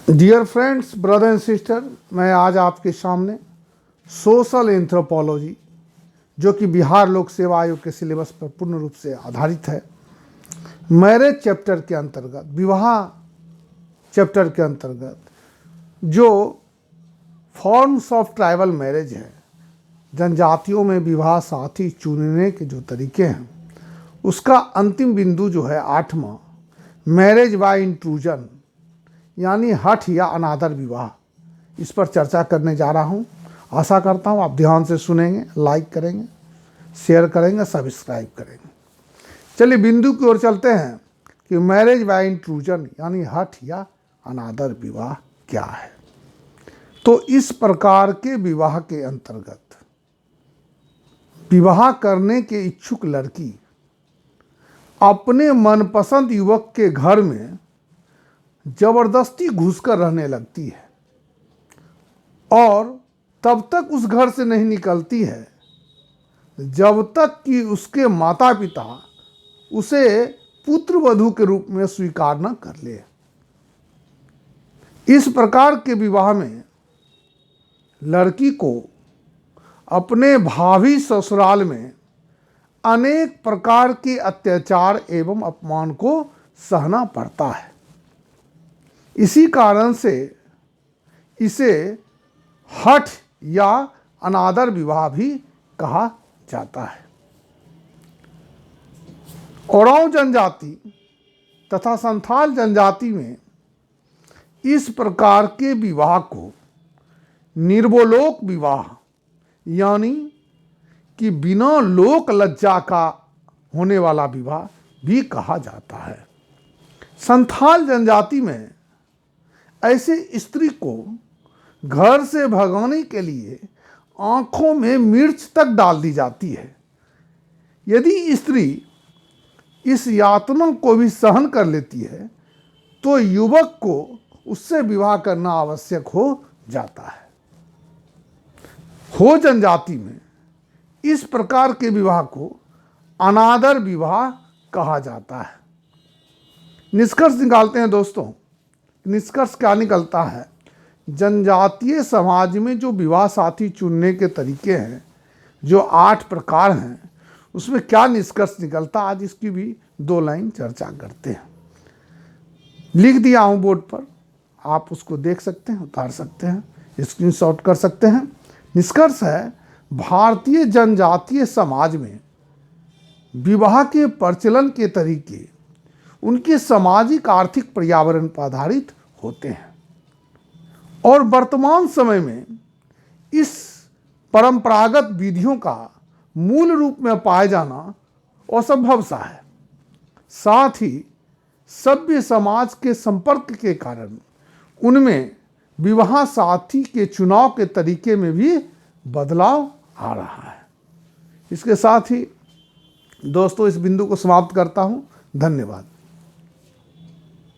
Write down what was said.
Dear friends, brother and sister, मैं आज आपके सामने सोशल एंथ्रोपोलॉजी, जो कि बिहार लोक सेवा आयोग के सिलेबस पर पूर्ण रूप से आधारित है, मैरिज चैप्टर के अंतर्गत, विवाह चैप्टर के अंतर्गत जो फॉर्म्स ऑफ ट्राइबल मैरिज है, जनजातियों में विवाह साथी चुनने के जो तरीके हैं, उसका अंतिम बिंदु जो है 8वां, मैरिज बाय इंट्रूजन यानी हठ या अनादर विवाह, इस पर चर्चा करने जा रहा हूं। आशा करता हूं आप ध्यान से सुनेंगे, लाइक करेंगे, शेयर करेंगे, सब्सक्राइब करेंगे। चलिए बिंदु की ओर चलते हैं कि मैरिज बाय इंट्रूजन यानी हठ या अनादर विवाह क्या है। तो इस प्रकार के विवाह के अंतर्गत विवाह करने के इच्छुक लड़की अपने मनपसंद युवक के घर में जबरदस्ती घुसकर रहने लगती है और तब तक उस घर से नहीं निकलती है जब तक कि उसके माता पिता उसे पुत्र वधू के रूप में स्वीकार न कर ले। इस प्रकार के विवाह में लड़की को अपने भावी ससुराल में अनेक प्रकार के अत्याचार एवं अपमान को सहना पड़ता है। इसी कारण से इसे हठ या अनादर विवाह भी कहा जाता है। ओरांव जनजाति तथा संथाल जनजाति में इस प्रकार के विवाह को निर्वोलोक विवाह यानी कि बिना लोक लज्जा का होने वाला विवाह भी कहा जाता है। संथाल जनजाति में ऐसे स्त्री को घर से भगाने के लिए आंखों में मिर्च तक डाल दी जाती है। यदि स्त्री इस यातना को भी सहन कर लेती है तो युवक को उससे विवाह करना आवश्यक हो जाता है। हो जनजाति में इस प्रकार के विवाह को अनादर विवाह कहा जाता है। निष्कर्ष निकालते हैं दोस्तों। निष्कर्ष क्या निकलता है? जनजातीय समाज में जो विवाह साथी चुनने के तरीके हैं, जो 8 प्रकार हैं, उसमें क्या निष्कर्ष निकलता, आज इसकी भी 2 लाइन चर्चा करते हैं। लिख दिया हूं बोर्ड पर, आप उसको देख सकते हैं, उतार सकते हैं, स्क्रीनशॉट कर सकते हैं। निष्कर्ष है, भारतीय जनजातीय समाज में विवाह के प्रचलन के तरीके उनके सामाजिक आर्थिक पर्यावरण पर आधारित होते हैं और वर्तमान समय में इस परंपरागत विधियों का मूल रूप में पाया जाना असंभव सा है। साथ ही सभ्य समाज के संपर्क के कारण उनमें विवाह साथी के चुनाव के तरीके में भी बदलाव आ रहा है। इसके साथ ही दोस्तों इस बिंदु को समाप्त करता हूं। धन्यवाद।